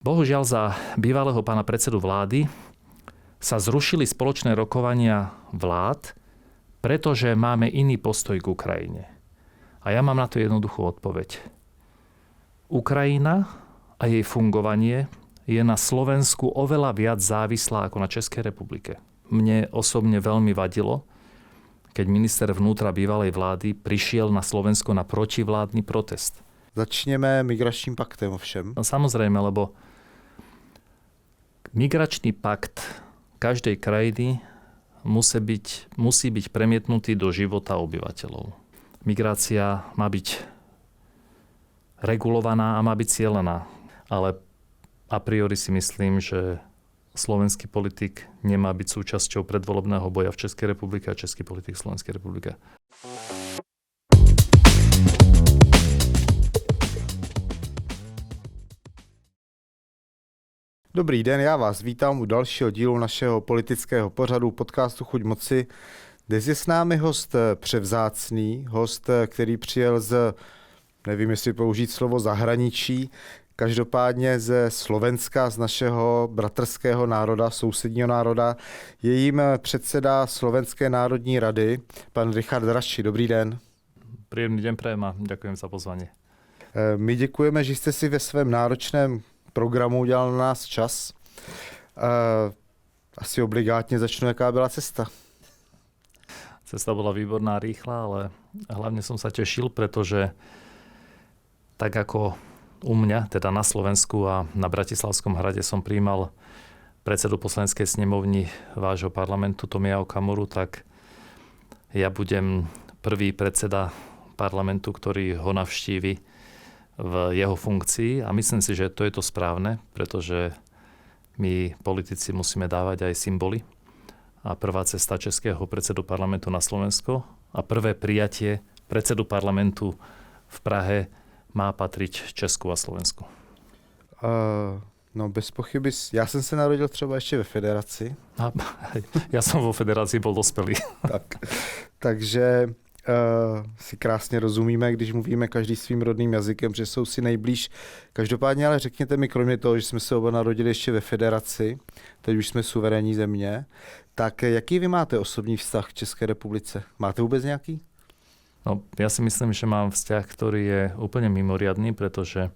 Bohužiaľ za bývalého pána predsedu vlády sa zrušili spoločné rokovania vlád, pretože máme iný postoj k Ukrajine. A ja mám na to jednoduchú odpoveď. Ukrajina a jej fungovanie je na Slovensku oveľa viac závislá ako na Českej republike. Mne osobne veľmi vadilo, keď minister vnútra bývalej vlády prišiel na Slovensko na protivládny protest. Začneme migračným paktem ovšem. No samozrejme, lebo migračný pakt každej krajiny musí byť premietnutý do života obyvateľov. Migrácia má byť regulovaná a má byť cielená. Ale a priori si myslím, že slovenský politik nemá byť súčasťou predvolebného boja v Českej republike a český politik v Slovenskej republike. Dobrý den, já vás vítám u dalšího dílu našeho politického pořadu podcastu Chuť moci. Dnes je s námi host převzácný, host, který přijel z, nevím jestli použít slovo zahraničí, každopádně ze Slovenska, z našeho bratrského národa, sousedního národa. Je jím předseda Slovenské národní rady, pan Richard Raši. Dobrý den. Príjemný deň prajem a ďakujem za pozvanie. My děkujeme, že jste si ve svém náročném programu udělal na nás čas. Asi obligátně začnu, jaká byla cesta. Cesta bola výborná, rýchla, ale hlavne som sa tešil, pretože tak ako u mňa, teda na Slovensku a na Bratislavskom hrade som prijímal predsedu poslaneckej snemovni vášho parlamentu Tomia Okamuru, tak ja budem prvý predseda parlamentu, ktorý ho navštívi v jeho funkcii a myslím si, že to je to správne, pretože my politici musíme dávať aj symboly. A prvá cesta českého predsedu parlamentu na Slovensko a prvé prijatie predsedu parlamentu v Prahe má patriť Česku a Slovensku. No bez pochyby. Já jsem se narodil třeba ještě ve federaci. Ja som vo federácii bol dospelý. Takže si krásně rozumíme, když mluvíme každý svým rodným jazykem, že jsou si nejblíž. Každopádně ale řekněte mi, kromě toho, že jsme se oba narodili ještě ve federaci, teď už jsme suverénní země, tak jaký vy máte osobní vztah k České republice? Máte vůbec nějaký? No, ja si myslím, že mám vzťah, ktorý je úplne mimoriadny, pretože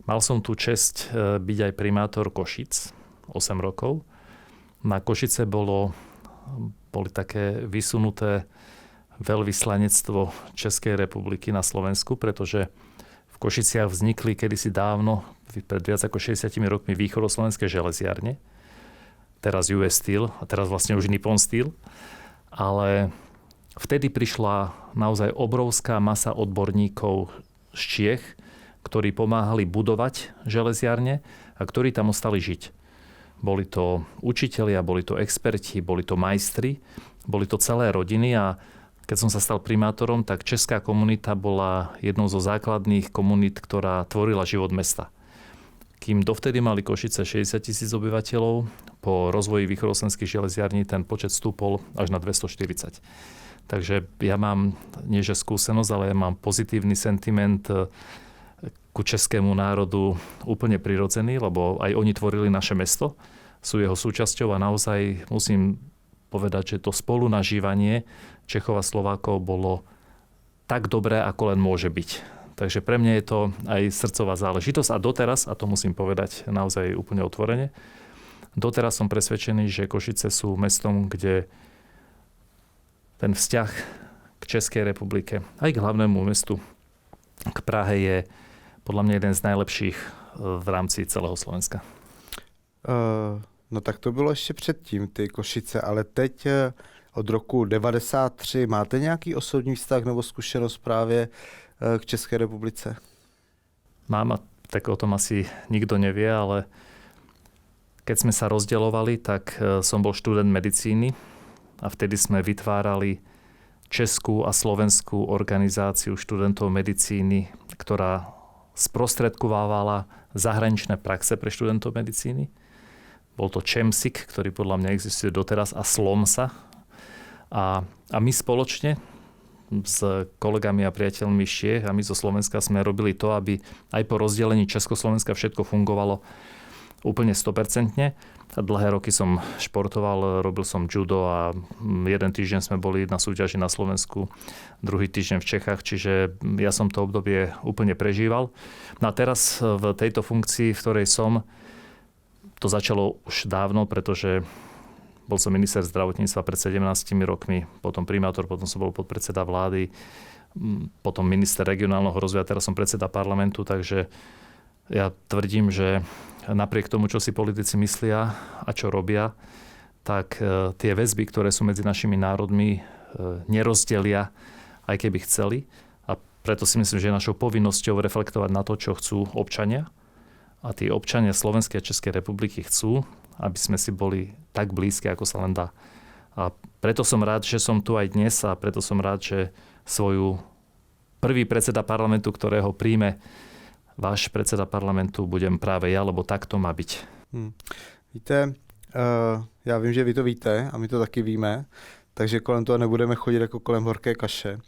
mal som tú česť byť aj primátor Košic 8 rokov. Na Košice boli také vysunuté veľvyslanectvo Českej republiky na Slovensku, pretože v Košiciach vznikli kedysi dávno, pred viac ako 60 rokmi, východoslovenské železiarne. Teraz US Steel a teraz vlastne už Nippon Steel. Ale vtedy prišla naozaj obrovská masa odborníkov z Čiech, ktorí pomáhali budovať železiarne a ktorí tam ostali žiť. Boli to učitelia, boli to experti, boli to majstri, boli to celé rodiny a keď som sa stal primátorom, tak česká komunita bola jednou zo základných komunít, ktorá tvorila život mesta. Kým dovtedy mali Košice 60 000 obyvateľov, po rozvoji východoslovenských železiarní ten počet stúpol až na 240. Takže ja mám, nie že skúsenosť, ale ja mám pozitívny sentiment ku českému národu úplne prirodzený, lebo aj oni tvorili naše mesto, sú jeho súčasťou a naozaj musím povedať, že to spolunažívanie Čechov a Slovákov bolo tak dobré, ako len môže byť. Takže pre mňa je to aj srdcová záležitosť a doteraz, a to musím povedať naozaj úplne otvorene, doteraz som presvedčený, že Košice sú mestom, kde ten vzťah k Českej republike, aj k hlavnému mestu, k Prahe je podľa mňa jeden z najlepších v rámci celého Slovenska. No tak to bylo ještě předtím, ty Košice, ale teď od roku 1993 máte nějaký osobní vztah nebo zkušenost právě k České republice? Mám, a tak o tom asi nikto nevie, ale keď sme sa rozdeľovali, tak som bol študent medicíny a vtedy sme vytvárali Českú a Slovenskú organizáciu študentov medicíny, ktorá sprostredkovávala zahraničné praxe pre študentov medicíny. Bol to ČEMSIK, ktorý podľa mňa existuje doteraz, a SLOMSA. A my spoločne s kolegami a priateľmi z Čiech a my zo Slovenska sme robili to, aby aj po rozdelení Československa všetko fungovalo úplne 100%. A dlhé roky som športoval, robil som judo a jeden týždeň sme boli na súťaži na Slovensku, druhý týždeň v Čechách, čiže ja som to obdobie úplne prežíval. No a teraz v tejto funkcii, v ktorej som, to začalo už dávno, pretože bol som minister zdravotníctva pred 17 rokmi, potom primátor, potom som bol podpredseda vlády, potom minister regionálneho rozvoja, teraz som predseda parlamentu, takže ja tvrdím, že napriek tomu, čo si politici myslia a čo robia, tak tie väzby, ktoré sú medzi našimi národmi, nerozdelia, aj keby chceli. A preto si myslím, že je našou povinnosťou reflektovať na to, čo chcú občania. A tí občania Slovenskej a Českej republiky chcú, aby sme si boli tak blízki, ako sa len dá. A preto som rád, že som tu aj dnes a preto som rád, že svoju prvý predseda parlamentu, ktorého príjme váš predseda parlamentu, budem práve ja, lebo tak to má byť. Víte, já vím, že vy to víte a my to taky víme, takže kolem toho nebudeme chodit jako kolem horké kaše.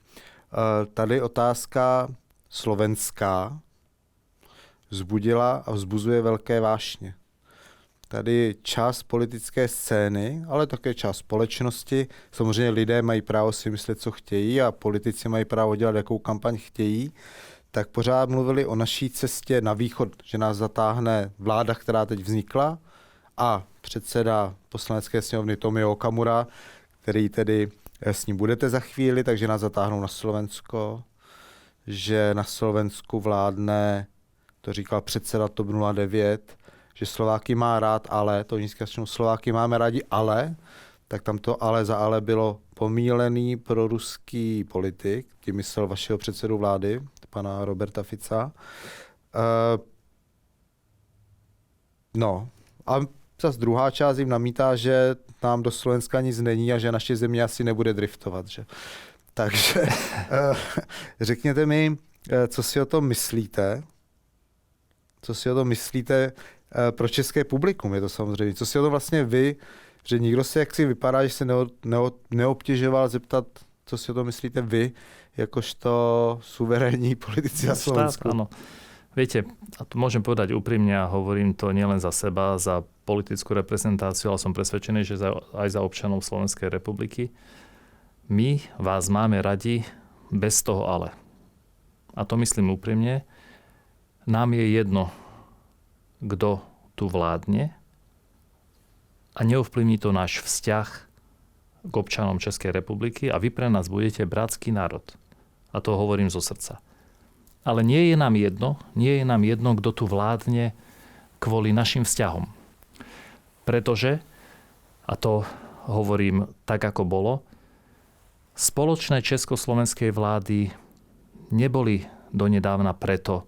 Tady otázka slovenská vzbudila a vzbuzuje velké vášně. Tady část politické scény, ale také část společnosti. Samozřejmě lidé mají právo si myslet, co chtějí a politici mají právo dělat, jakou kampaň chtějí. Tak pořád mluvili o naší cestě na východ, že nás zatáhne vláda, která teď vznikla, a předseda poslanecké sněmovny Tomio Okamura, který tedy s ním budete za chvíli, takže nás zatáhnou na Slovensko, že na Slovensku vládne, to říkal předseda TOP 09, že Slováky má rád, ale, to nízké Slováky máme rádi, ale, tak tam to ale za ale bylo pomílený proruský politik, tím myslel vašeho předsedu vlády, pana Roberta Fica. No, a zase druhá část jim namítá, že nám do Slovenska nic není a že naše země asi nebude driftovat. Že? Takže řekněte mi, co si o tom myslíte? Co si o tom myslíte pro české publikum, je to samozřejmě. Co si o tom vlastně vy, že nikdo se jaksi vypadá, že se neobtěžoval zeptat, co si o tom myslíte vy, jakožto suverénní politici na Slovensku. Áno. Viete, a to môžem povedať úprimne a hovorím to nielen za seba, za politickú reprezentáciu, ale som presvedčený, že aj za občanov Slovenskej republiky. My vás máme radi bez toho ale. A to myslím úprimne. Nám je jedno, kto tu vládne a neovplyvní to náš vzťah k občanom Českej republiky a vy pre nás budete bratský národ. A to hovorím zo srdca. Ale nie je nám jedno, kto tu vládne kvôli našim vzťahom. Pretože, a to hovorím tak, ako bolo, spoločné československej vlády neboli donedávna preto,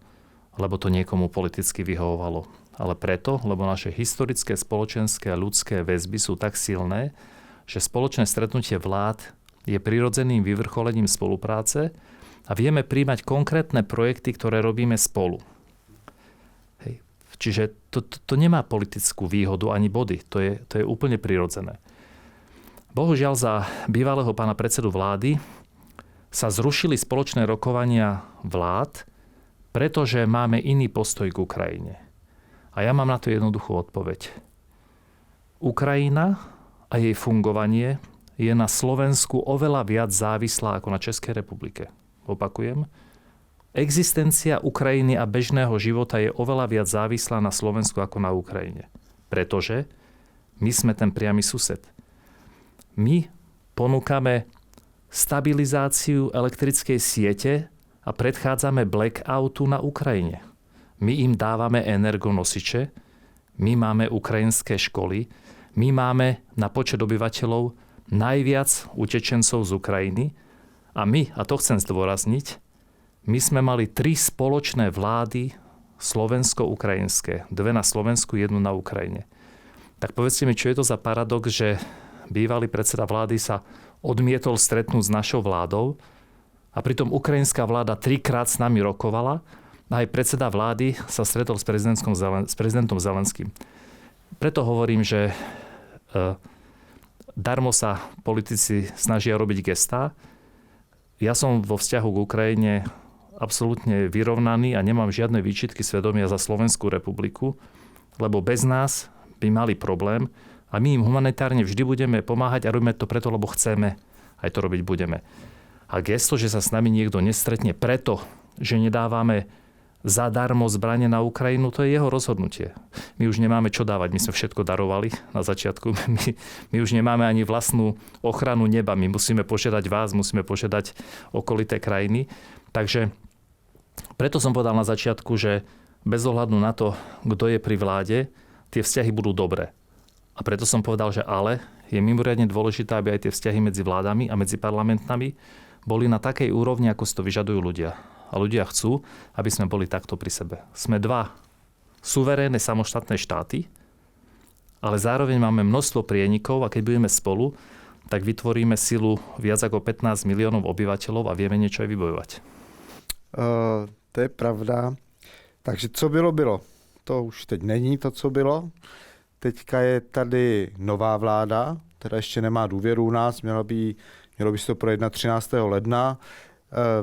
lebo to niekomu politicky vyhovovalo, ale preto, lebo naše historické, spoločenské a ľudské väzby sú tak silné, že spoločné stretnutie vlád je prirodzeným vyvrcholením spolupráce a vieme príjmať konkrétne projekty, ktoré robíme spolu. Hej. Čiže to nemá politickú výhodu ani body. To je úplne prirodzené. Bohužiaľ za bývalého pána predsedu vlády sa zrušili spoločné rokovania vlád, pretože máme iný postoj k Ukrajine. A ja mám na to jednoduchú odpoveď. Ukrajina a jej fungovanie je na Slovensku oveľa viac závislá ako na Českej republike. Opakujem. Existencia Ukrajiny a bežného života je oveľa viac závislá na Slovensku ako na Ukrajine. Pretože my sme ten priamy sused. My ponúkame stabilizáciu elektrickej siete a predchádzame blackoutu na Ukrajine. My im dávame energonosiče, my máme ukrajinské školy, my máme na počet obyvateľov najviac utečencov z Ukrajiny a my, a to chcem zdôrazniť, my sme mali 3 spoločné vlády slovensko-ukrajinské. 2 na Slovensku, 1 na Ukrajine. Tak povedzte mi, čo je to za paradox, že bývalý predseda vlády sa odmietol stretnúť s našou vládou a pritom ukrajinská vláda 3-krát s nami rokovala a aj predseda vlády sa stretol s prezidentom Zelenským. Preto hovorím, že darmo sa politici snažia robiť gestá. Ja som vo vzťahu k Ukrajine absolútne vyrovnaný a nemám žiadne výčitky svedomia za Slovenskú republiku, lebo bez nás by mali problém a my im humanitárne vždy budeme pomáhať a robíme to preto, lebo chceme, aj to robiť budeme. A gesto, že sa s nami niekto nestretne preto, že nedávame zadarmo zbrane na Ukrajinu, to je jeho rozhodnutie. My už nemáme čo dávať, my sme všetko darovali na začiatku. My už nemáme ani vlastnú ochranu neba, my musíme požiadať vás, musíme požiadať okolité krajiny. Takže preto som povedal na začiatku, že bez ohľadu na to, kto je pri vláde, tie vzťahy budú dobré. A preto som povedal, že ale je mimoriadne dôležité, aby aj tie vzťahy medzi vládami a medzi parlamentami boli na takej úrovni, ako si to vyžadujú ľudia. A ľudia chcú, aby sme boli takto pri sebe. Sme dva suverénne samostatné štáty, ale zároveň máme množstvo prienikov a keď budeme spolu, tak vytvoríme silu viac ako 15 miliónov obyvateľov a vieme niečo aj vybojovať. To je pravda. Takže co bylo? To už teď není to, co bylo. Teďka je tady nová vláda, která ještě nemá důvěru u nás, mělo by se to projednat 13. ledna.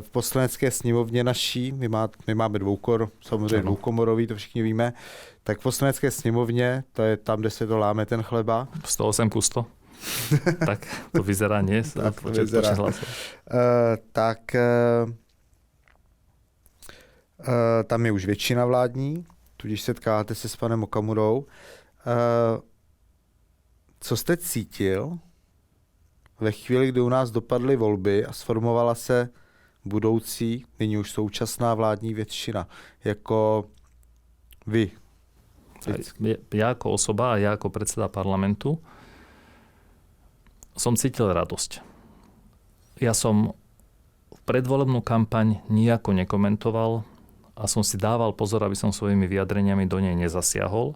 V poslanecké sněmovně naší, my máme samozřejmě dvoukomorový, to všichni víme, tak v poslanecké sněmovně, to je tam, kde se to láme ten chleba. 108 ku 100. Tak to vyzerá, nie? Tak to vyzerá. Tam je už většina vládní, tudíž setkáte se s panem Okamurou. Co jste cítil ve chvíli, kdy u nás dopadly volby a sformovala se budoucí, nyní už současná vládní většina, jako vy? Ja ako osoba a ja ako predseda parlamentu som cítil radosť. Ja som predvolebnú kampaň nijako nekomentoval a som si dával pozor, aby som svojimi vyjadreniami do nej nezasiahol,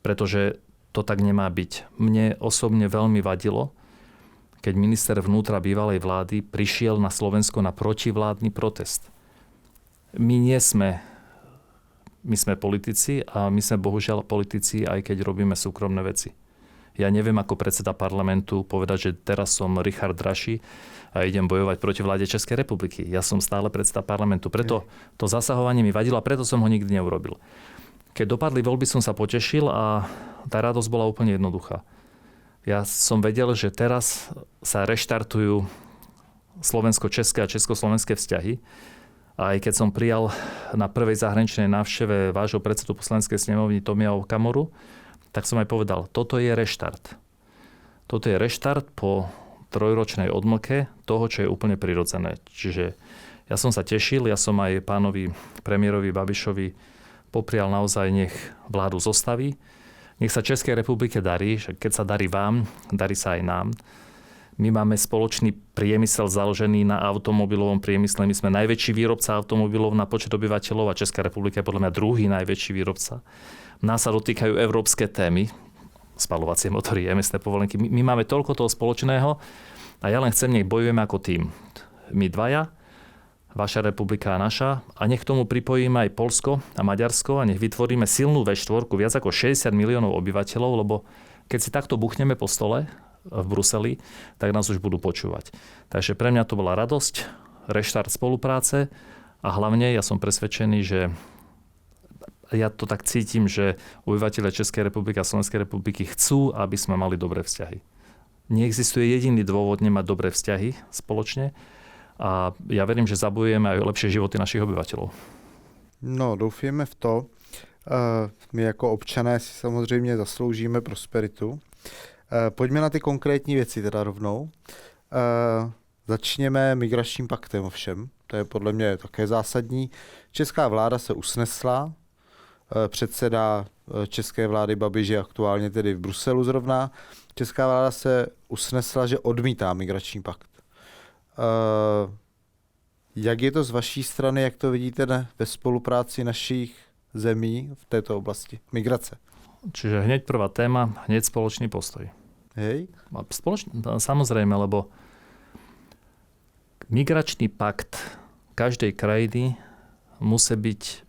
pretože to tak nemá byť. Mne osobne veľmi vadilo, keď minister vnútra bývalej vlády prišiel na Slovensko na protivládny protest. My sme politici a my sme bohužiaľ politici, aj keď robíme súkromné veci. Ja neviem ako predseda parlamentu povedať, že teraz som Richard Raši a idem bojovať proti vláde Českej republiky. Ja som stále predseda parlamentu. Preto to zasahovanie mi vadilo a preto som ho nikdy neurobil. Keď dopadli voľby, som sa potešil a tá radosť bola úplne jednoduchá. Ja som vedel, že teraz sa reštartujú slovensko-české a československé vzťahy. A aj keď som prijal na prvej zahraničnej návšteve vášho predsedu poslaneckej snemovny Tomia Okamoru, tak som aj povedal, toto je reštart. Toto je reštart po trojročnej odmlke toho, čo je úplne prirodzené. Čiže ja som sa tešil, ja som aj pánovi premiérovi Babišovi poprial naozaj, nech vládu zostaví. Nech sa Českej republike darí, že keď sa darí vám, darí sa aj nám. My máme spoločný priemysel založený na automobilovom priemysle. My sme najväčší výrobca automobilov na počet obyvateľov a Česká republika je podľa mňa druhý najväčší výrobca. Nás sa dotýkajú európske témy, spaľovacie motory, emisné povolenky. My máme toľko toho spoločného a ja len chcem, nech bojujeme ako tým. My dvaja, vaša republika a naša, a nech k tomu pripojíme aj Poľsko a Maďarsko a nech vytvoríme silnú V4, viac ako 60 miliónov obyvateľov, lebo keď si takto buchneme po stole v Bruseli, tak nás už budú počúvať. Takže pre mňa to bola radosť, reštart spolupráce a hlavne ja som presvedčený, že ja to tak cítim, že obyvateľe Českej republiky a Slovenskej republiky chcú, aby sme mali dobré vzťahy. Neexistuje jediný dôvod nemať dobré vzťahy spoločne a ja verím, že zabojujeme aj lepšie životy našich obyvateľov. No, doufujeme v to. My jako občané si samozřejmě zasloužíme prosperitu. Pojďme na ty konkrétní věci teda rovnou. Začněme migračním paktem ovšem. To je podle mě také zásadní. Česká vláda se usnesla. Předseda české vlády Babiš je aktuálně tedy v Bruselu zrovna. Česká vláda se usnesla, že odmítá migrační pakt. Jak je to z vaší strany, jak to vidíte ve spolupráci našich zemí v této oblasti migrace? Čiže hneď prvá téma, hneď spoločný postoj. Hej? Samozrejme, lebo migračný pakt každej krajiny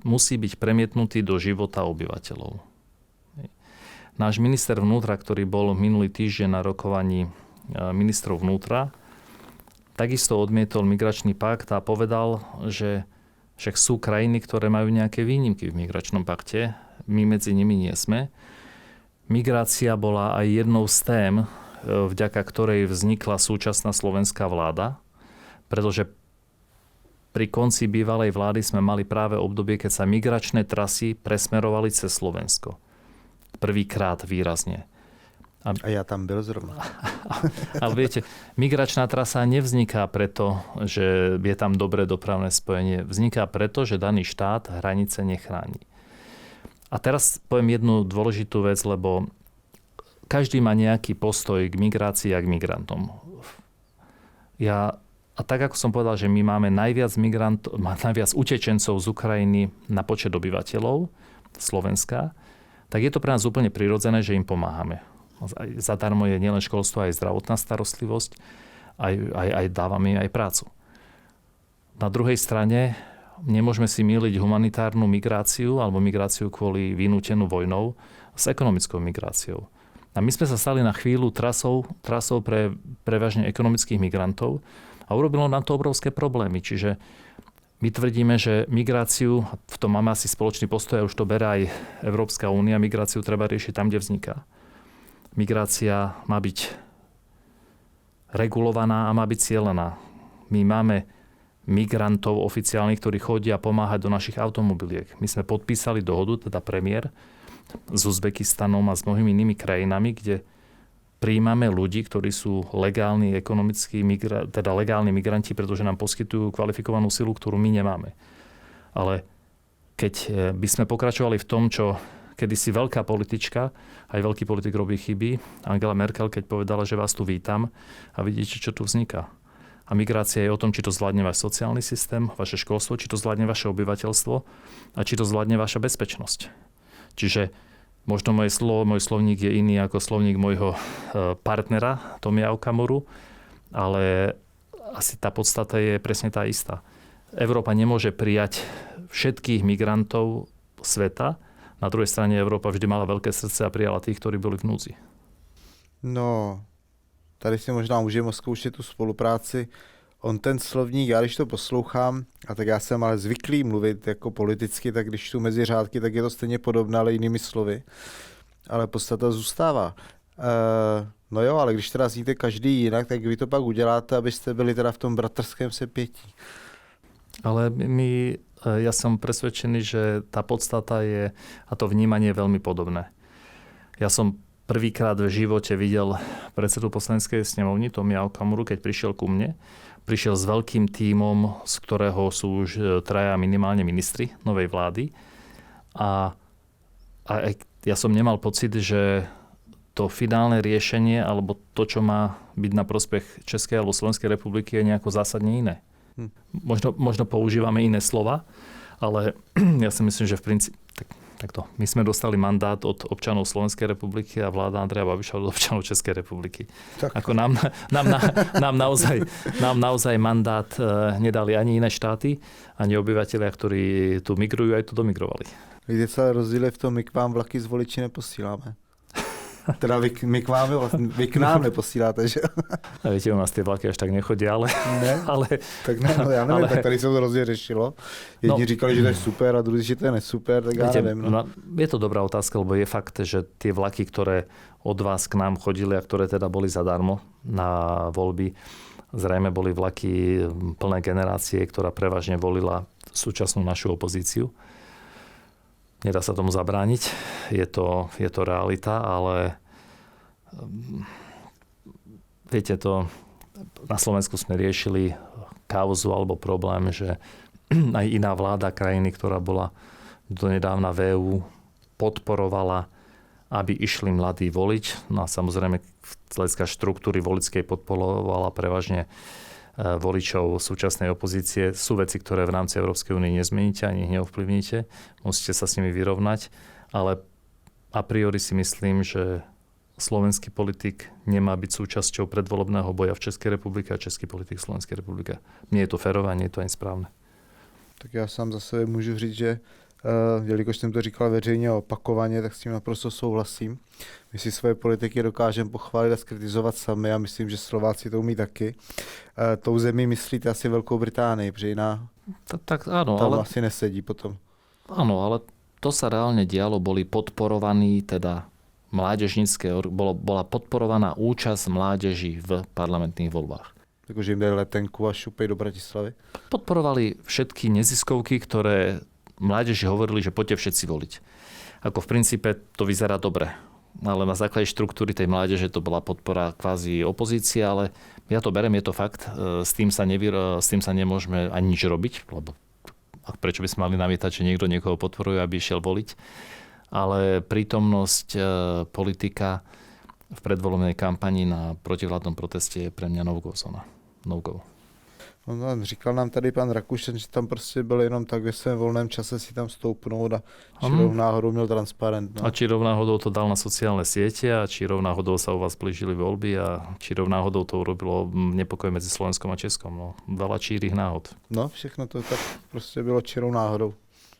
musí byť premietnutý do života obyvateľov. Náš minister vnútra, ktorý bol minulý týždeň na rokovaní ministrov vnútra, takisto odmietol migračný pakt a povedal, že však sú krajiny, ktoré majú nejaké výnimky v migračnom pakte. My medzi nimi nie sme. Migrácia bola aj jednou z tém, vďaka ktorej vznikla súčasná slovenská vláda, pretože pri konci bývalej vlády sme mali práve obdobie, keď sa migračné trasy presmerovali cez Slovensko. Prvýkrát výrazne. A ja tam byl zrovna. Ale viete, migračná trasa nevzniká preto, že je tam dobré dopravné spojenie. Vzniká preto, že daný štát hranice nechráni. A teraz poviem jednu dôležitú vec, lebo každý má nejaký postoj k migrácii a k migrantom. A tak, ako som povedal, že my máme najviac utečencov z Ukrajiny na počet obyvateľov Slovenska, tak je to pre nás úplne prirodzené, že im pomáhame. Zadarmo je nielen školstvo, aj zdravotná starostlivosť, aj dávame im aj prácu. Na druhej strane nemôžeme si myliť humanitárnu migráciu alebo migráciu kvôli vynútenú vojnou s ekonomickou migráciou. A my sme sa stali na chvíľu trasou pre prevažne ekonomických migrantov a urobilo nám to obrovské problémy. Čiže my tvrdíme, že migráciu, v tom máme asi spoločný postoj, a už to berá aj Európska únia, migráciu treba riešiť tam, kde vzniká. Migrácia má byť regulovaná a má byť cielená. My máme migrantov oficiálnych, ktorí chodia pomáhať do našich automobiliek. My sme podpísali dohodu, teda premiér, s Uzbekistanom a s mnohými inými krajinami, kde prijímame ľudí, ktorí sú legálni legálni migranti, pretože nám poskytujú kvalifikovanú silu, ktorú my nemáme. Ale keď by sme pokračovali v tom, čo kedysi veľká politička, aj veľký politik robí chyby, Angela Merkel, keď povedala, že vás tu vítam a vidíte, čo tu vzniká. A migrácia je o tom, či to zvládne váš sociálny systém, vaše školstvo, či to zvládne vaše obyvateľstvo a či to zvládne vaša bezpečnosť. Čiže možno môj slovník je iný ako slovník môjho partnera Tomia Okamuru, ale asi tá podstata je presne tá istá. Európa nemôže prijať všetkých migrantov sveta. Na druhej strane Európa vždy mala veľké srdce a prijala tých, ktorí byli v núdzi. No, tady si možná můžeme zkoušet tu spolupráci. On ten slovník, já když to poslouchám, a tak já jsem ale zvyklý mluvit jako politicky, tak když tu mezi řádky, tak je to stejně podobné, ale jinými slovy. Ale podstata zůstává. No jo, ale když teda zníte každý jinak, tak vy to pak uděláte, abyste byli teda v tom bratrském sepětí. Ale ja som presvedčený, že tá podstata je, a to vnímanie je veľmi podobné. Ja som prvýkrát v živote videl predsedu poslaneckej snemovny Tomia Okamuru, keď prišiel ku mne. Prišiel s veľkým tímom, z ktorého sú už traja minimálne ministri novej vlády. A ja som nemal pocit, že to finálne riešenie, alebo to, čo má byť na prospech Českej alebo Slovenskej republiky, je nejako zásadne iné. Možno používame iné slova, ale ja si myslím, že v princípe takto. My sme dostali mandát od občanov Slovenskej republiky a vláda Andreja Babiša od občanov Českej republiky. Tak. Ako nám naozaj mandát nedali ani iné štáty, ani obyvateľia, ktorí tu migrujú, aj tu domigrovali. Víte, co rozdíl je v tom, my k vám vlaky z voliči neposíláme. Teda vy k nám neposíláte, že? A viete, u nás tie vlaky až tak nechodia, ale... Ne? Tak ne, no já nevím, tak tady se to hrozně řešilo. Jedni říkali, že to je super a druhý, že to je nesuper, tak viete, ja nevím. No. Je to dobrá otázka, lebo je fakt, že tie vlaky, ktoré od vás k nám chodili a ktoré teda boli zadarmo na voľby, zrejme boli vlaky plné generácie, ktorá prevažne volila súčasnú našu opozíciu. Nedá sa tomu zabrániť. Je to realita, ale viete to, na Slovensku sme riešili kauzu alebo problém, že aj iná vláda krajiny, ktorá bola donedávna v EÚ, podporovala, aby išli mladí voliť. No a samozrejme z hľadiska štruktúry voličskej podporovala prevažne voličov súčasnej opozície. Sú veci, ktoré v rámci Európskej únie nezmeníte ani ich neovplyvníte. Musíte sa s nimi vyrovnať. Ale a priori si myslím, že slovenský politik nemá byť súčasťou predvolebného boja v Českej republike a český politik v Slovenskej republike. Nie je to férové, nie je to ani správne. Tak já sám za sebe můžu říct, že jelikož jsem to říkal veřejně opakovaně, tak s tím naprosto souhlasím. My si svoje politiky dokážeme pochválit a skritizovat sami a myslím, že Slováci to umí taky. Tou zemí myslíte asi Velkou Británii, protože jiná tak áno, tam ale asi nesedí potom. áno, ale to sa reálne dialo, boli podporovaní teda bola podporovaná účasť mládeží v parlamentných voľbách. Takže jim dali letenku a šupej do Bratislavy? Podporovali všetky neziskovky, ktoré mládeži hovorili, že poďte všetci voliť. Ako v princípe to vyzerá dobre, ale na základe štruktúry tej mládeže to bola podpora kvázi opozície, ale ja to berem, je to fakt, s tým sa nemôžeme ani nič robiť, lebo prečo by sme mali namietať, že niekto niekoho podporuje, aby išiel voliť. Ale prítomnosť politika v predvolebnej kampani na protivládnom proteste je pre mňa no-go zóna. No-go. No, říkal nám tady pan Rakušan, že tam prostě byl jenom tak ve svém volném čase si tam stoupnout a čirou náhodou měl transparent. No. A čirou náhodou to dal na sociálne siete a čirou náhodou sa u vás blížili voľby a čirou náhodou to urobilo nepokoj medzi Slovenskom a Českom. No, veľa čírých náhod. No, všechno to tak prostě bylo čirou náhodou.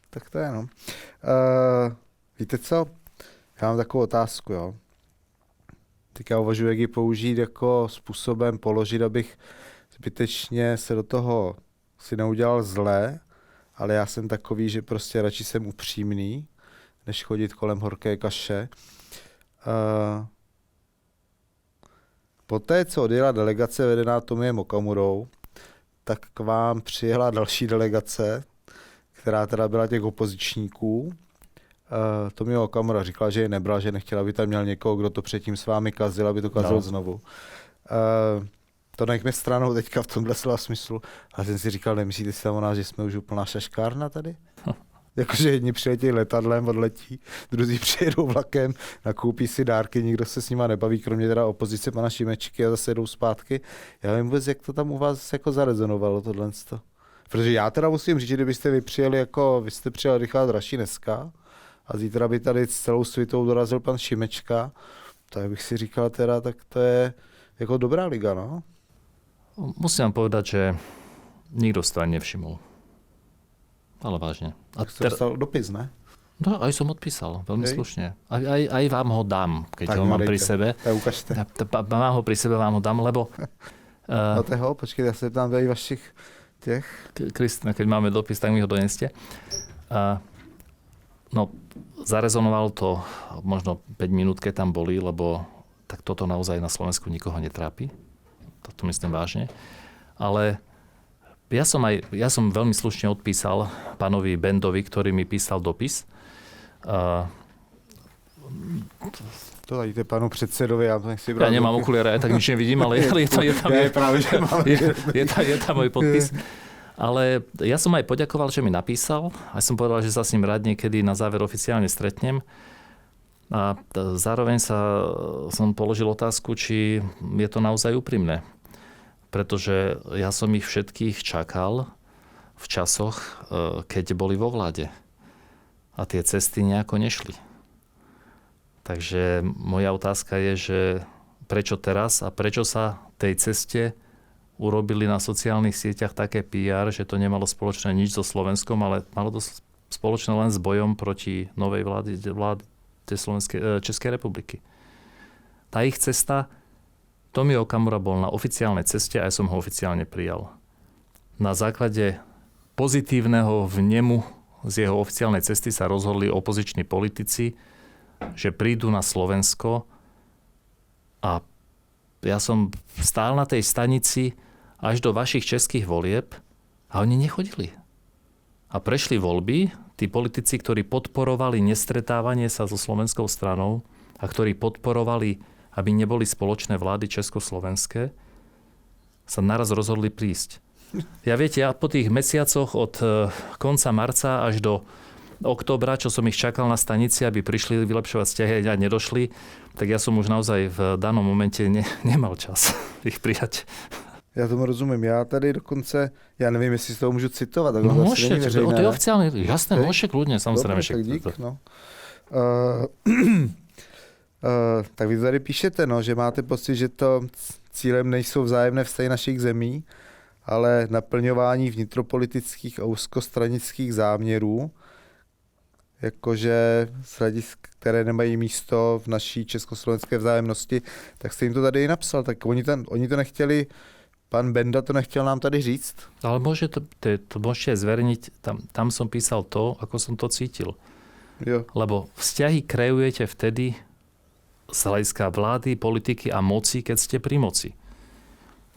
Tak to je, no. Víte co? Já mám takovou otázku, jo. Teď já uvažuji, jak ji použít jako způsobem položit, abych zbytečně se do toho si neudělal zlé, ale já jsem takový, že prostě radši jsem upřímný, než chodit kolem horké kaše. Poté, co odjela delegace vedená Tomiem Okamurou, tak k vám přijela další delegace, která teda byla těch opozičníků. Tomio Okamura říkala, že je nebral, že nechtěla, aby tam měl někoho, kdo to předtím s vámi kazil, aby to kazil znovu. To nechme stranou teďka v tomhle slova smyslu. Ale jsem si říkal, nemyslíte si tam o nás, že jsme už úplná šaškárna tady? Jakože jedni přiletí letadlem, odletí, druzí přijedou vlakem, nakoupí si dárky, nikdo se s nima nebaví, kromě teda opozice pana Šimečky a zase jdou zpátky. Já nevím vůbec, jak to tam u vás jako zarezonovalo tohle. Protože já teda musím říct, že kdybyste vy jste přijel Richard Raši dneska a zítra by tady s celou svitou dorazil pan Šimečka, tak bych si říkal teda, tak to je jako dobrá liga, no? Musím vám povedať, že nikto si to ani nevšimol. Ale vážne. A tak dostal dopis, ne? No, aj som odpísal, veľmi slušne. Aj vám ho dám, keď tak ho mám pri sebe. Tak ukážte. Mám ho pri sebe, vám ho dám, lebo... Počkej, ja sa tam dají vašich těch. Kristina, keď máme dopis, tak mi ho doneste. No, zarezonovalo to možno 5 minút, keď tam boli, lebo tak toto naozaj na Slovensku nikoho netrápi. To myslím vážne. Ale ja som veľmi slušne odpísal pánovi Bendovi, ktorý mi písal dopis. To dajte panu predsedovi, ja to nechci brať. Ja nemám okuliare, ja tak nič nevidím, ale je tam môj podpis. Ale ja som aj poďakoval, že mi napísal. A som povedal, že sa s ním rád niekedy na záver oficiálne stretnem. A zároveň som položil otázku, či je to naozaj úprimné. Pretože ja som ich všetkých čakal v časoch, keď boli vo vláde. A tie cesty nejako nešli. Takže moja otázka je, že prečo teraz a prečo sa tej ceste urobili na sociálnych sieťach také PR, že to nemalo spoločné nič so Slovenskom, ale malo to spoločné len s bojom proti novej vláde Českej republiky. Tá ich cesta, Tomio Okamura bol na oficiálnej ceste a ja som ho oficiálne prijal. Na základe pozitívneho vnemu z jeho oficiálnej cesty sa rozhodli opoziční politici, že prídu na Slovensko a ja som stál na tej stanici až do vašich českých volieb a oni nechodili. A prešli voľby, tí politici, ktorí podporovali nestretávanie sa so slovenskou stranou a ktorí podporovali, aby neboli spoločné vlády československé, sa naraz rozhodli prísť. Ja viete, ja po tých mesiacoch od konca marca až do októbra, čo som ich čakal na stanici, aby prišli vylepšovať vzťahy a nedošli, tak ja som už naozaj v danom momente nemal čas ich prijať. Já tomu rozumím. Já tady dokonce, já nevím, jestli z toho můžu citovat. No môžete, to je oficiálne, jasné, môžete kľudne, samozrejme. Tak dík, no. Tak vy tady píšete, no, že máte pocit, že to cílem nejsou vzájemné vztahy našich zemí, ale naplňování vnitropolitických a úzkostranických záměrů, jakože z hledisk, které nemají místo v naší československé vzájemnosti, tak jste jim to tady i napsal. Tak oni to nechtěli, pan Benda to nechtěl nám tady říct. Ale to môžete zverejniť, tam som písal to, ako som to cítil. Jo. Lebo vzťahy kreujete vtedy z hľadiska vlády, politiky a moci, keď ste pri moci.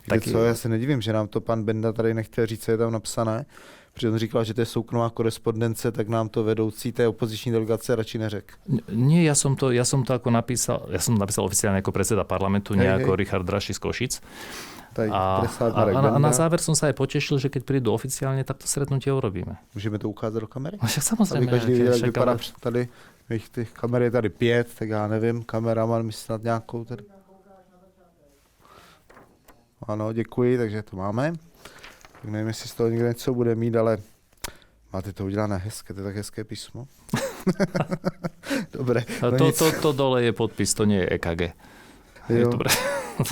Tak co, já se nedivím, že nám to pan Benda tady nechtěl říct, co je tam napsané. Protože on říkal, že to je soukromá korespondence, tak nám to vedoucí té opoziční delegace radši neřekl. Nie, ja som to ako napísal, oficiálne ako predseda parlamentu, nie ako Richard Draši z Košic. A na záver som sa aj potešil, že keď prídu oficiálne, tak to stretnutie urobíme. Můžeme to ukázat do kamery? No však samozrejme. Aby každý viděl, jak vypadá tady, těch kamer je tady 5, tak já nevím, kameraman mi snad nějakou tady. Ano, děkuji, takže to máme. Tak nevím, jestli z toho někde něco bude mít, ale máte to udělané hezké, to je tak hezké písmo. Dobre. No to dole je podpis, to nie je EKG. Je dobré.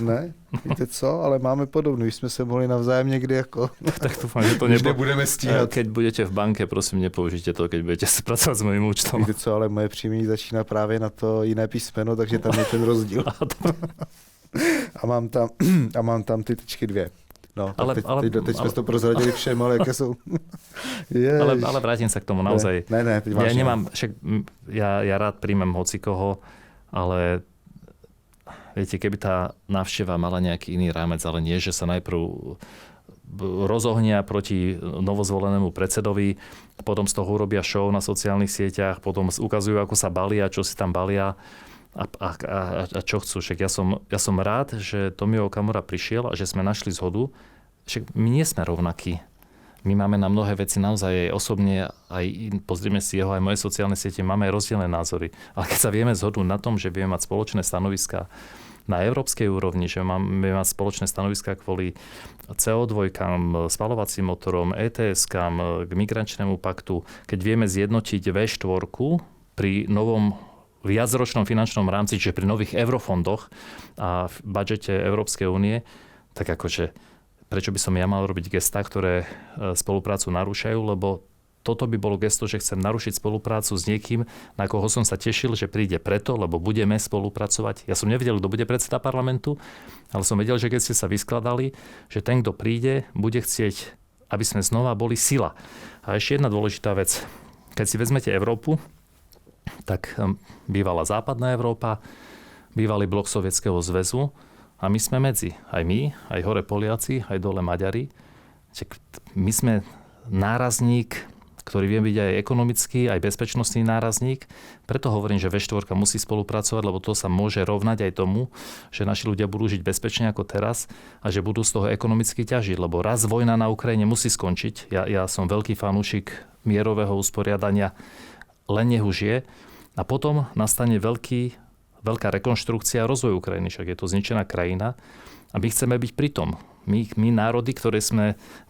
Ne, víte co, ale máme podobný, už jsme se mohli navzájem někdy jako... Tak dúfam, že to nebudeme stíhat. Keď budete v banke, prosím, nepoužite to, keď budete pracovať s mojím účtom. Víte co, ale moje příjmení začíná právě na to jiné písmeno, takže tam je ten rozdíl. A mám tam ty tečky 2. No, teď jsme to prozradili všem, ale jaké jsou... ale vrátim sa k tomu naozaj. Ne, teď vážne. Ja rád príjmem hocikoho, ale viete, keby tá návšteva mala nejaký iný rámec, ale nie, že sa najprv rozohnia proti novozvolenému predsedovi, potom z toho urobia show na sociálnych sieťach, potom ukazujú, ako sa balia, čo si tam balia a čo chcú. Však ja som rád, že Tomio Okamura prišiel a že sme našli zhodu. Však my nie sme rovnakí. My máme na mnohé veci naozaj aj osobne, pozrieme si jeho aj moje sociálne siete, máme aj rozdielne názory. Ale keď sa vieme zhodnúť na tom, že vieme mať spoločné stanoviská na európskej úrovni, že máme mať spoločné stanoviská kvôli CO2, spaľovacím motorom, ETS-kám, k migračnému paktu, keď vieme zjednotiť V4 pri novom viacročnom finančnom rámci, čiže pri nových eurofondoch a v budžete Európskej únie, tak akože prečo by som ja mal robiť gestá, ktoré spoluprácu narúšajú, lebo toto by bolo gesto, že chcem narušiť spoluprácu s niekým, na koho som sa tešil, že príde preto, lebo budeme spolupracovať. Ja som nevedel, kto bude predseda parlamentu, ale som vedel, že keď ste sa vyskladali, že ten, kto príde, bude chcieť, aby sme znova boli sila. A ešte jedna dôležitá vec. Keď si vezmete Európu, tak bývala západná Európa, bývalý blok Sovietskeho zväzu, a my sme medzi. Aj my, aj hore Poliaci, aj dole Maďari. My sme nárazník, ktorý vie byť aj ekonomický, aj bezpečnostný nárazník. Preto hovorím, že V4 musí spolupracovať, lebo to sa môže rovnať aj tomu, že naši ľudia budú žiť bezpečne ako teraz a že budú z toho ekonomicky ťažiť. Lebo raz vojna na Ukrajine musí skončiť. Ja som veľký fanúšik mierového usporiadania, len nech už je. A potom nastane veľká rekonštrukcia a rozvoj Ukrajiny, však je to zničená krajina a my chceme byť pri tom. My národy, ktoré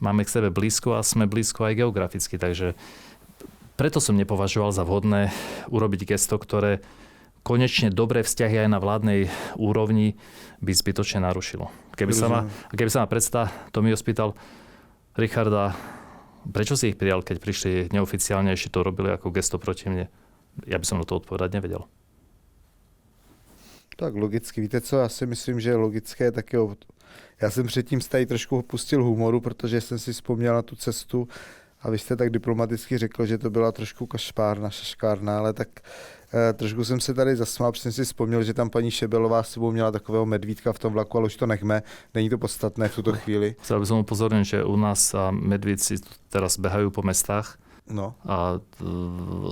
máme k sebe blízko a sme blízko aj geograficky, takže preto som nepovažoval za vhodné urobiť gesto, ktoré konečne dobré vzťahy aj na vládnej úrovni by zbytočne narušilo. Keby sa ma predseda Tomio spýtal, Richarda, prečo si ich prijal, keď prišli neoficiálne, ešte to robili ako gesto proti mne? Ja by som na to odpovedať nevedel. Tak logicky, víte co, já si myslím, že je logické taky. Já jsem předtím tady trošku opustil humoru, protože jsem si vzpomněl na tu cestu a vy jste tak diplomaticky řekl, že to byla trošku šaškárna, ale tak trošku jsem se tady zasmál, protože jsem si vzpomněl, že tam paní Šebelová s sebou měla takového medvídka v tom vlaku, ale už to nechme, není to podstatné v tuto chvíli. Chcel by som upozorniť, že u nás medvídci teraz behajú po mestách a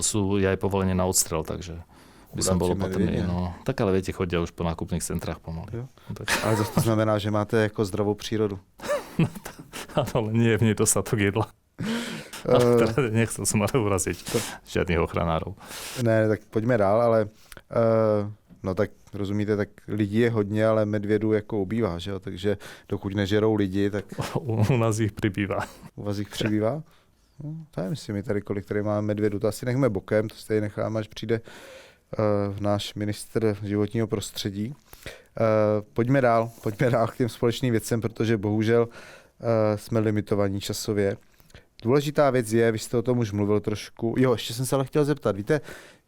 sú aj povolenie na odstrel, takže by som bol opatrný. No, tak ale viete, chodia už po nákupných centrách pomaly. Tak. Ale zase to znamená, že máte jako zdravou přírodu. Ale nie je v nej dostatok jedla. Nechcel som ale uraziť žiadnych ochranárov. Ne, tak pojďme dál, ale no tak rozumíte, tak lidí je hodně, ale medvědů jako ubývá, že jo? Takže dokud nežerou lidi, tak... U nás ich pribývá. U vás ich přibývá? No, to je myslím, tady kolik tady máme medvědů. To asi nechme bokem, to stejně necháme, až přijde náš ministr životního prostředí. Pojďme dál k těm společným věcem, protože bohužel jsme limitovaní časově. důležitá věc je, vy jste o tom už mluvil trošku, jo, ještě jsem se ale chtěl zeptat, víte,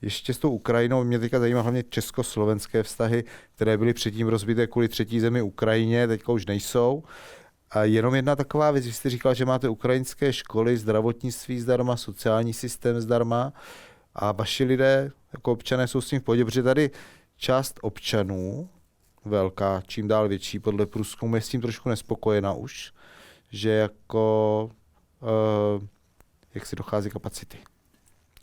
ještě s tou Ukrajinou, mě teďka zajímá hlavně československé vztahy, které byly předtím rozbité kvůli třetí zemi Ukrajině, teďka už nejsou. A jenom jedna taková věc, vy jste říkal, že máte ukrajinské školy, zdravotnictví zdarma, sociální systém zdarma a vaši lidé, jako občané, jsou s tím v pohodě, protože tady část občanů, velká, čím dál větší, podle průzkumu je s tím trošku nespokojená už, že jako jak si dochází kapacity.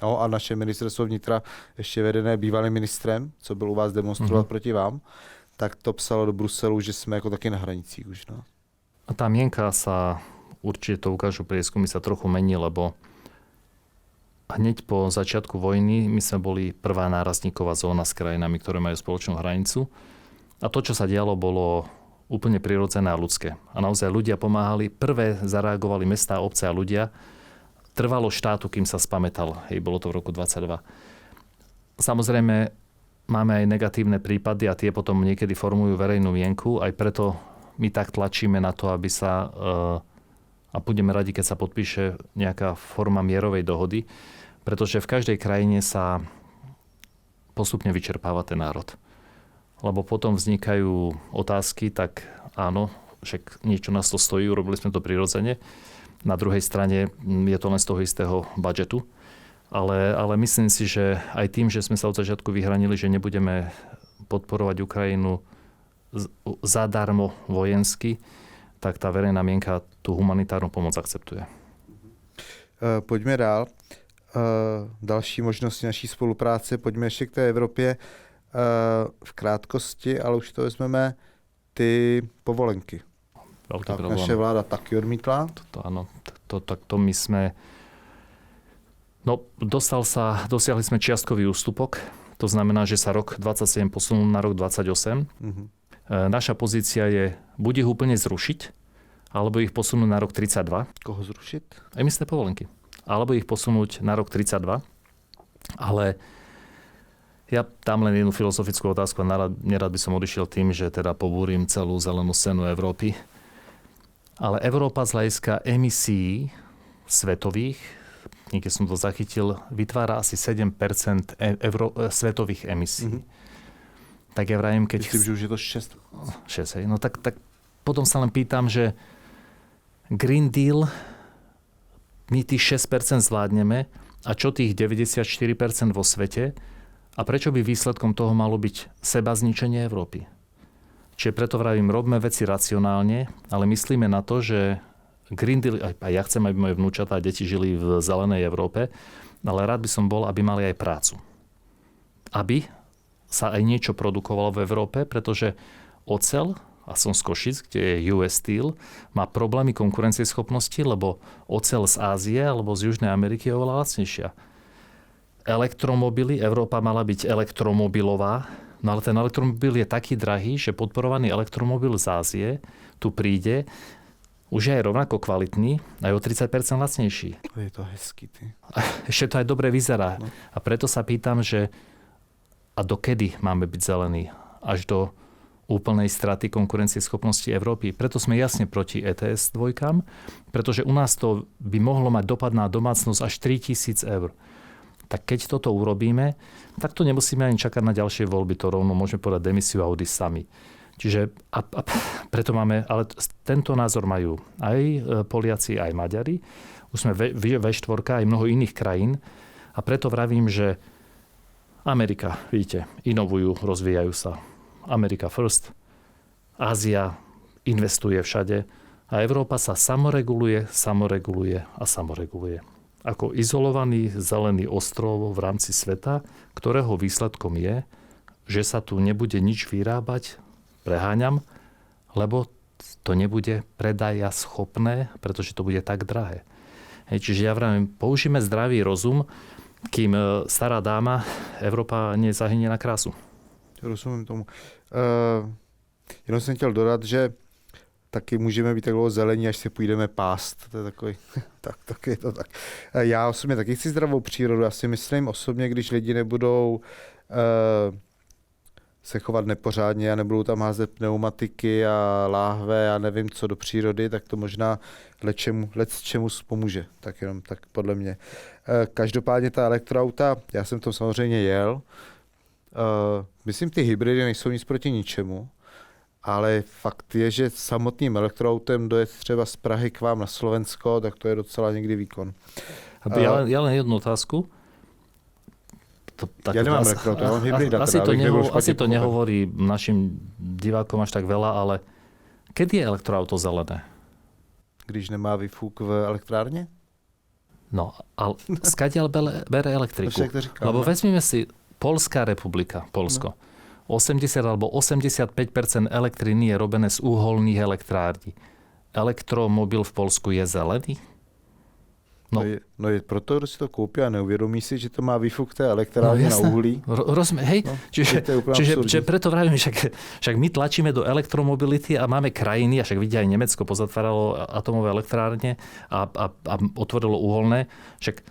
No a naše ministerstvo vnitra, ještě vedené bývalým ministrem, co byl u vás demonstrovat proti vám, tak to psalo do Bruselu, že jsme jako taky na hranicích už. No. A tá mienka sa, určite to ukážu prieskumy, sa trochu mení, lebo hneď po začiatku vojny my sme boli prvá nárazníková zóna s krajinami, ktoré majú spoločnú hranicu. A to, čo sa dialo, bolo úplne prirodzené a ľudské. A naozaj ľudia pomáhali. Prvé zareagovali mestá, obce a ľudia. Trvalo štátu, kým sa spamätal. Hej, bolo to v roku 22. Samozrejme, máme aj negatívne prípady a tie potom niekedy formujú verejnú mienku. Aj preto my tak tlačíme na to, aby sa, a budeme radi, keď sa podpíše nejaká forma mierovej dohody, pretože v každej krajine sa postupne vyčerpáva ten národ. Lebo potom vznikajú otázky, tak áno, však niečo nás to stojí, urobili sme to prirodzene. Na druhej strane je to len z toho istého budžetu. Ale myslím si, že aj tým, že sme sa od začiatku vyhranili, že nebudeme podporovať Ukrajinu zadarmo vojensky, tak tá verejná mienka tú humanitárnu pomoc akceptuje. Pojďme dál. Další možnosti naší spolupráce, pojďme ještě k té Evropě. V krátkosti, ale už to vezmeme, ty povolenky. Veľký tak problém. Naše vláda taky odmítla. Áno, to my sme... No, dosiahli sme čiastkový ústupok. To znamená, že sa rok 27 posunul na rok 28. Naša pozícia je buď ich úplne zrušiť, alebo ich posunúť na rok 32. Koho zrušiť? Emisné povolenky. Alebo ich posunúť na rok 32. Ale ja dám len jednu filozofickú otázku a nerad by som odišiel tým, že teda pobúrim celú zelenú scénu Európy. Ale Európa z hľadiska emisí svetových, niekde som to zachytil, vytvára asi 7% svetových emisí. Tak ja vravím, keď... Myslím, že už je to 6. 6, hej. No tak potom sa len pýtam, že Green Deal, my tých 6% zvládneme a čo tých 94% vo svete a prečo by výsledkom toho malo byť sebazničenie Európy? Čiže preto vravím, robme veci racionálne, ale myslíme na to, že Green Deal, aj ja chcem, aby moje vnúčatá a deti žili v zelenej Európe, ale rád by som bol, aby mali aj prácu. Aby sa aj niečo produkovalo v Európe, pretože oceľ, a som z Košic, kde je US Steel, má problémy konkurencieschopnosti, lebo oceľ z Ázie alebo z Južnej Ameriky je oveľa lacnejšia. Elektromobily, Európa mala byť elektromobilová, no ale ten elektromobil je taký drahý, že podporovaný elektromobil z Ázie tu príde, už je aj rovnako kvalitný a je o 30% lacnejší. Je to hezký, ty. Ešte to aj dobre vyzerá. No. A preto sa pýtam, že a dokedy máme byť zelení? Až do úplnej straty konkurencieschopnosti Európy. Preto sme jasne proti ETS dvojkám, pretože u nás to by mohlo mať dopad na domácnosť až 3 000 eur. Tak keď toto urobíme, tak to nemusíme ani čakať na ďalšie voľby. To rovno môžeme podať demisiu a odísť sami. Čiže a preto máme, ale tento názor majú aj Poliaci, aj Maďari. Už sme V4, aj mnoho iných krajín. A preto vravím, že Amerika, vidíte, inovujú, rozvíjajú sa. Amerika first. Ázia investuje všade. A Európa sa samoreguluje. Ako izolovaný zelený ostrov v rámci sveta, ktorého výsledkom je, že sa tu nebude nič vyrábať, preháňam, lebo to nebude predaja schopné, pretože to bude tak drahé. Čiže ja vravím, použijeme zdravý rozum, kým stará dáma, Európa nezahynie na krásu. Rozumím tomu. Jenom jsem chtěl dodat, že taky můžeme být tak dlouho zelení, až se půjdeme pást. To je takový, tak je to tak. Já osobně taky chci zdravou přírodu. Já si myslím osobně, když lidi nebudou se chovat nepořádně a nebudou tam házet pneumatiky a láhve a nevím co do přírody, tak to možná čemu pomůže. Tak jenom tak podle mě. Každopádně ta elektroauta, já jsem to samozřejmě jel. Myslím, ty hybridy nejsou nic proti ničemu, ale fakt je, že samotným elektroautem dojet třeba z Prahy k vám na Slovensko, tak to je docela někdy výkon. Ja len jednu otázku. Ja nemám elektroauto, ja mám hybrida. Asi to nehovorí našim divákom až tak veľa, ale kedy je elektroauto zelené? Když nemá výfuk v elektrárne? No, ale skadiaľ bere elektriku? Lebo vezmime si Poľská republika, Poľsko. 80 alebo 85% elektriny je robené z uholných elektrární. Elektromobil v Poľsku je zelený? No je proto, kdo si to koupí a neuvědomí si, že to má výfuk té elektrárne na uhlí. Hej? No, čiže preto vravím, však my tlačíme do elektromobility a máme krajiny, a však vidia aj Nemecko pozatváralo atomové elektrárne a otvorilo uholné. Však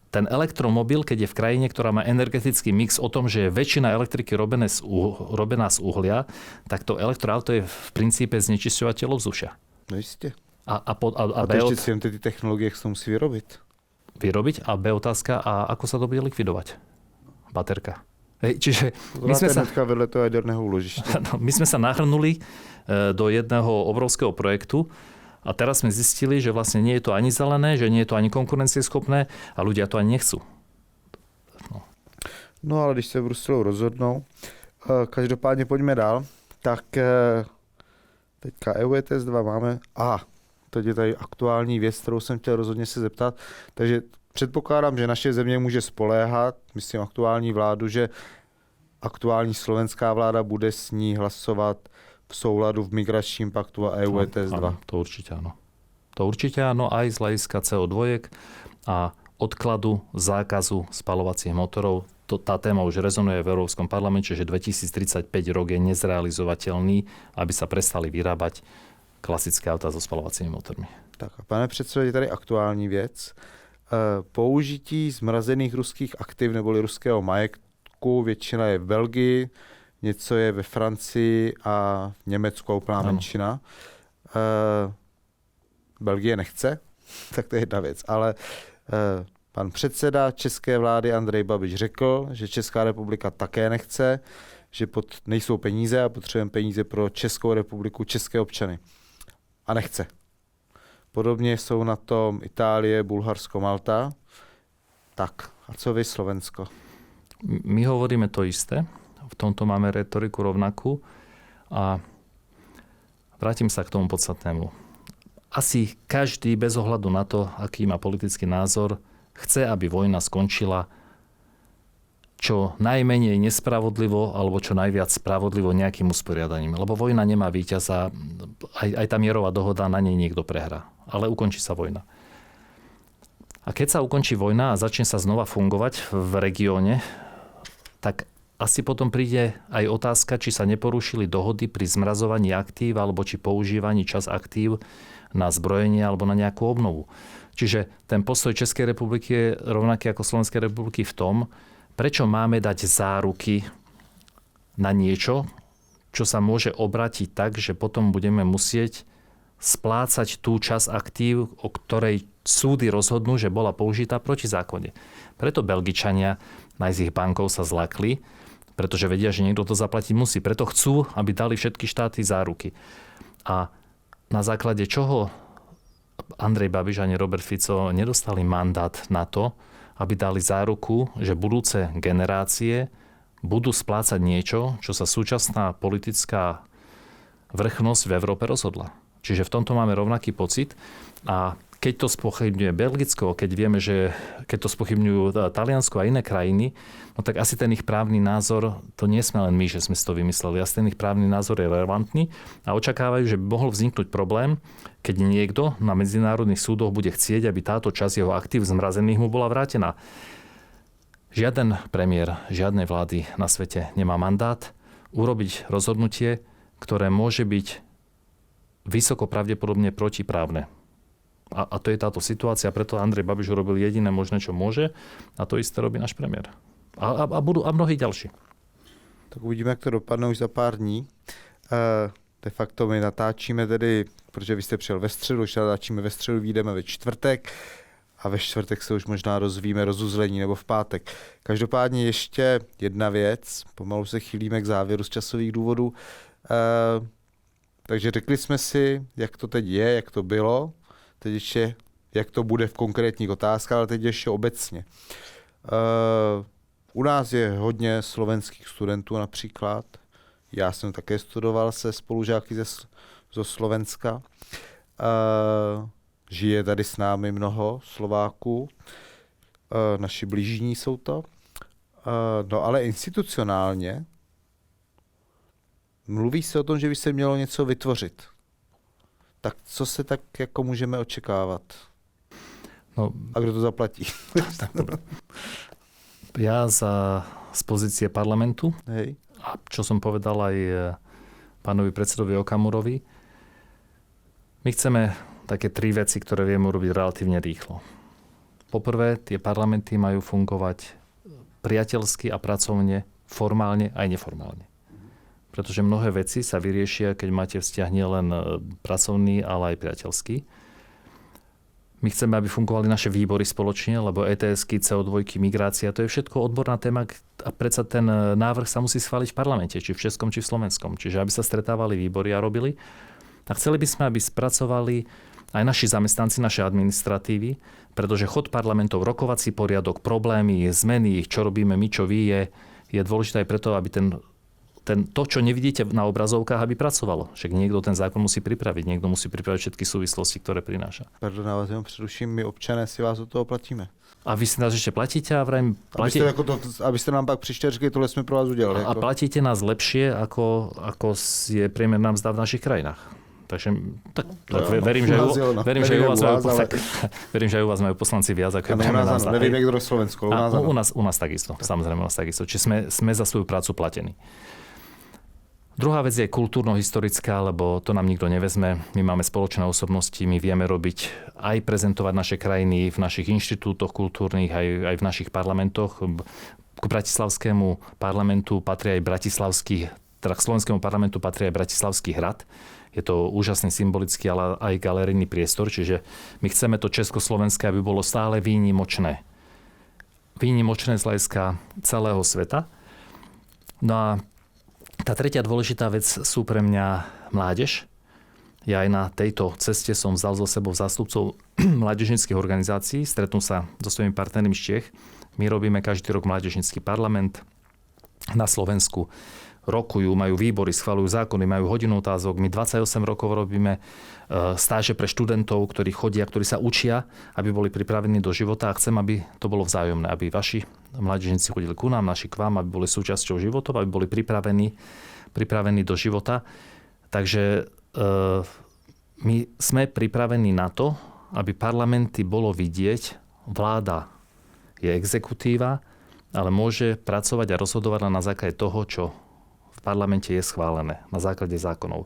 ten elektromobil, keď je v krajine, ktorá má energetický mix o tom, že je väčšina elektriky robená z uhlia, tak to elektroauto je v princípe znečisťovateľ ovzdušia. No isté. A ešte si ty technológie sa musí vyrobiť. Vyrobiť? A B otázka, a ako sa to bude likvidovať? Baterka. Čiže my sme sa vedľa toho jaderného úložišťa. No, my sme sa nahrnuli do jedného obrovského projektu a teraz sme zistili, že vlastne nie je to ani zelené, že nie je to ani konkurencieschopné a ľudia to ani nechcú. No ale když se v Bruselu rozhodnou, každopádně pojďme dál, tak teďka EU ETS 2 máme. Teď je tady aktuální věc, kterou jsem chtěl rozhodně se zeptat. Takže předpokládám, že naše země může spoléhat, myslím aktuální vládu, že aktuální slovenská vláda bude s ní hlasovat v souladu v migračním paktu a EU ETS 2. To určite áno. To určite áno, aj z hľadiska CO2 a odkladu zákazu spaľovacích motorov. Tá téma už rezonuje v Európskom parlamente, že 2035 rok je nezrealizovateľný, aby sa prestali vyrábať klasické auta so spalovacími motormi. Tak a pane předsedo, je tady aktuální věc. Použití zmrazených ruských aktiv neboli ruského majetku, většina je v Belgii, něco je ve Francii a v Německu úplná menšina. Belgie nechce, tak to je jedna věc. Ale pan předseda české vlády Andrej Babiš řekl, že Česká republika také nechce, že nejsou peníze a potřebujeme peníze pro Českou republiku, české občany. A nechce. Podobně jsou na tom Itálie, Bulharsko, Malta. Tak, a co vy, Slovensko? My hovoríme to isté. V tomto máme retoriku rovnakú. A vrátim sa k tomu podstatnému. Asi každý, bez ohľadu na to, aký má politický názor, chce, aby vojna skončila čo najmenej nespravodlivo alebo čo najviac spravodlivo nejakým usporiadaním. Lebo vojna nemá víťaza, aj tá mierová dohoda, na nej niekto prehrá. Ale ukončí sa vojna. A keď sa ukončí vojna a začne sa znova fungovať v regióne, tak asi potom príde aj otázka, či sa neporušili dohody pri zmrazovaní aktív alebo či používaní čas aktív na zbrojenie alebo na nejakú obnovu. Čiže ten postoj Českej republiky je rovnaký ako Slovenskej republiky v tom, prečo máme dať záruky na niečo, čo sa môže obrátiť tak, že potom budeme musieť splácať tú časť aktív, o ktorej súdy rozhodnú, že bola použitá protizákonne. Preto Belgičania aj z ich bankov sa zlakli, pretože vedia, že niekto to zaplatiť musí. Preto chcú, aby dali všetky štáty záruky. A na základe čoho Andrej Babiš ani Robert Fico nedostali mandát na to, aby dali záruku, že budúce generácie budú splácať niečo, čo sa súčasná politická vrchnosť v Európe rozhodla. Čiže v tomto máme rovnaký pocit a keď to spochybňuje Belgicko, keď vieme, že keď to spochybňujú Taliansko a iné krajiny, no tak asi ten ich právny názor, to nie sme len my, že sme si to vymysleli, asi ten ich právny názor je relevantný a očakávajú, že by mohol vzniknúť problém, keď niekto na medzinárodných súdoch bude chcieť, aby táto časť jeho aktív zmrazených mu bola vrátená. Žiaden premiér, žiadnej vlády na svete nemá mandát urobiť rozhodnutie, ktoré môže byť vysoko pravdepodobne protiprávne. A to je táto situácia, preto Andrej Babiš urobil jediné možné, čo môže, a to isté robí náš premiér. A mnohí ďalší. Tak uvidíme, jak to dopadne už za pár dní. De facto my natáčíme tedy, protože vy jste přijel ve středu, už natáčíme ve středu, vyjdeme ve čtvrtek a ve čtvrtek se už možná rozvíme rozuzlení nebo v pátek. Každopádně ještě jedna věc, pomalu se chýlíme k závěru z časových důvodů. Takže řekli jsme si, jak to teď je, jak to bylo, teď ještě jak to bude v konkrétních otázkách, ale teď ještě obecně. U nás je hodně slovenských studentů například. Já jsem také studoval se spolužáky ze Slovenska. Žije tady s námi mnoho Slováků. Naši blížní jsou to. No ale institucionálně mluví se o tom, že by se mělo něco vytvořit. Tak co se tak jako můžeme očekávat? No, a kdo to zaplatí? Ja z pozície parlamentu, Hej. a čo som povedal aj pánovi predsedovi Okamurovi, my chceme také 3 veci, ktoré vieme urobiť relatívne rýchlo. Poprvé, tie parlamenty majú fungovať priateľsky a pracovne, formálne aj neformálne. Pretože mnohé veci sa vyriešia, keď máte vzťah nielen pracovný, ale aj priateľský. My chceme, aby fungovali naše výbory spoločne, lebo ETS-ky, CO2, migrácia, to je všetko odborná téma a predsa ten návrh sa musí schváliť v parlamente, či v českom, či v slovenskom. Čiže aby sa stretávali výbory a robili. A chceli by sme, aby spracovali aj naši zamestnanci, naše administratívy, pretože chod parlamentov, rokovací poriadok, problémy, zmeny, čo robíme my, čo vy, je dôležité aj preto, aby to, čo nevidíte na obrazovkách, aby pracovalo. Však niekto ten zákon musí pripraviť, niekto musí pripraviť všetky súvislosti, ktoré prináša. Pardon, já vás jenom přeruším, my občané si vás od toho platíme. A vy si nás ešte platíte a vrajím... Abyste nám pak příště řekli, tohle jsme pro vás udělali. A platíte nás lepšie, ako je priemerná mzda v našich krajinách. Takže verím, že aj u vás majú poslanci viac, ako je priemerná mzda. Nevím, jak to do Slovensku. U nás takisto, samozrejme u nás takisto. Čiže sme za svoju prácu platení. Druhá vec je kultúrno-historická, lebo to nám nikto nevezme. My máme spoločné osobnosti, my vieme robiť aj prezentovať naše krajiny v našich inštitútoch kultúrnych, aj v našich parlamentoch. K bratislavskému parlamentu patrí aj k slovenskému parlamentu patrí aj Bratislavský hrad. Je to úžasný symbolický, ale aj galerijný priestor, čiže my chceme to československé, aby bolo stále výnimočné. Výnimočné z hľadiska celého sveta. No a tá tretia dôležitá vec sú pre mňa mládež. Ja aj na tejto ceste som vzal so sebou zástupcov mládežníckych organizácií, stretnú sa so svojimi partnermi z Čiech. My robíme každý rok mládežnícky parlament na Slovensku. Rokujú, majú výbory, schvaľujú zákony, majú hodinu otázok. My 28 rokov robíme stáže pre študentov, ktorí chodia, ktorí sa učia, aby boli pripravení do života a chcem, aby to bolo vzájomné, aby vaši mládežníci chodili ku nám, naši k vám, aby boli súčasťou životov, aby boli pripravení do života. Takže my sme pripravení na to, aby parlamenty bolo vidieť, vláda je exekutíva, ale môže pracovať a rozhodovať na základe toho, čo v parlamente je schválené, na základe zákonov.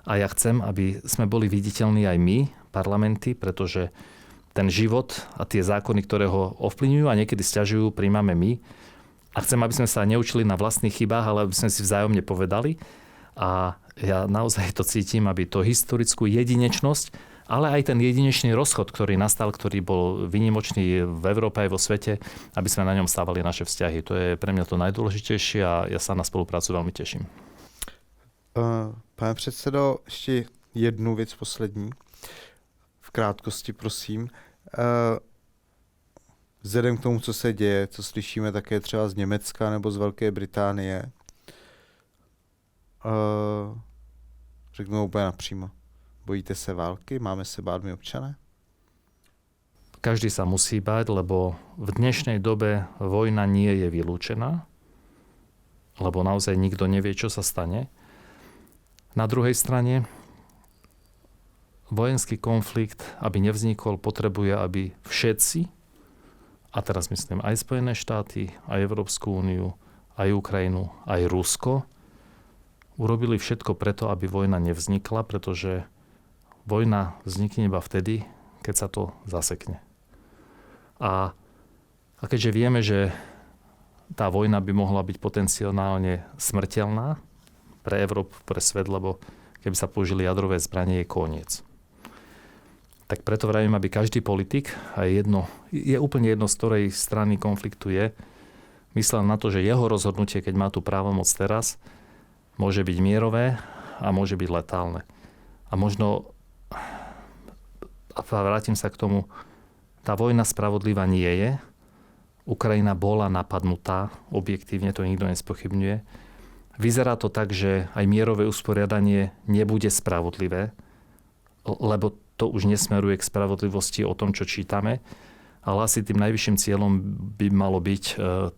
A ja chcem, aby sme boli viditeľní aj my, parlamenty, pretože ten život a tie zákony, ktoré ho ovplyvňujú a niekedy sťažujú, príjmame my. A chcem, aby sme sa neučili na vlastných chybách, ale aby sme si vzájomne povedali. A ja naozaj to cítim, aby to historickú jedinečnosť, ale aj ten jedinečný rozchod, ktorý nastal, ktorý bol výnimočný v Európe aj vo svete, aby sme na ňom stávali naše vzťahy. To je pre mňa to najdôležitejšie a ja sa na spoluprácu veľmi teším. Pane předsedo, ještě jednu věc poslední. V krátkosti, prosím. Vzhledem k tomu, co se děje, co slyšíme také třeba z Německa nebo z Velké Británie, řeknu úplně napřímo. Bojíte se války? Máme se bát my občané? Každý sa musí báť, lebo v dnešnej dobe vojna nie je vylúčená, lebo naozaj nikto nevie, čo sa stane. Na druhej strane, vojenský konflikt, aby nevznikol, potrebuje, aby všetci, a teraz myslím aj Spojené štáty, aj Európsku úniu, aj Ukrajinu, aj Rusko, urobili všetko preto, aby vojna nevznikla, pretože vojna vznikne iba vtedy, keď sa to zasekne. A keďže vieme, že tá vojna by mohla byť potenciálne smrteľná pre Európu, pre svet, lebo keby sa použili jadrové zbranie, je koniec. Tak preto vravím, aby každý politik, a je úplne jedno, z ktorej strany konfliktu je, myslel na to, že jeho rozhodnutie, keď má tú právomoc teraz, môže byť mierové a môže byť letálne. A možno, a vrátim sa k tomu, tá vojna spravodlivá nie je. Ukrajina bola napadnutá, objektívne to nikto nespochybňuje. Vyzerá to tak, že aj mierové usporiadanie nebude spravodlivé, lebo to už nesmeruje k spravodlivosti o tom, čo čítame, ale asi tým najvyšším cieľom by malo byť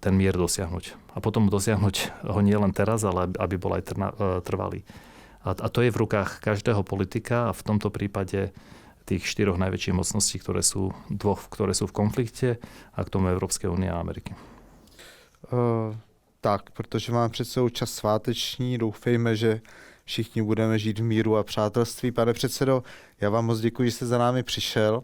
ten mier dosiahnuť. A potom dosiahnuť ho nie len teraz, ale aby bol aj trvalý. A to je v rukách každého politika a v tomto prípade tých 4 najväčších mocností, ktoré sú v konflikte, a k tomu Európskej únie a Ameriky. Tak, protože máme před sebou čas sváteční, doufejme, že všichni budeme žít v míru a přátelství. Pane předsedo, já vám moc děkuji, že jste za námi přišel.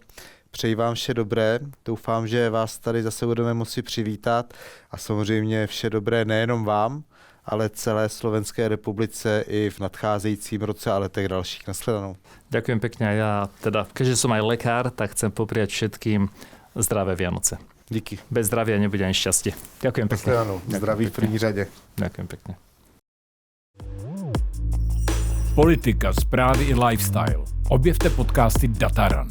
Přeji vám vše dobré. Doufám, že vás tady zase budeme moci přivítat a samozřejmě vše dobré nejenom vám, ale celé Slovenské republice i v nadcházejícím roce a letech dalších. Nashledanou. Ďakujem pekne. Ja teda, keďže som aj lekár, tak chcem popriať všetkým zdravé Vianoce. Díky. Bez zdravia nebude ani šťastie. Ďakujem pekne. Zdraví v první řadě. Ďakujem pekne. Politika, správy i lifestyle. Objevte podcasty Dataran.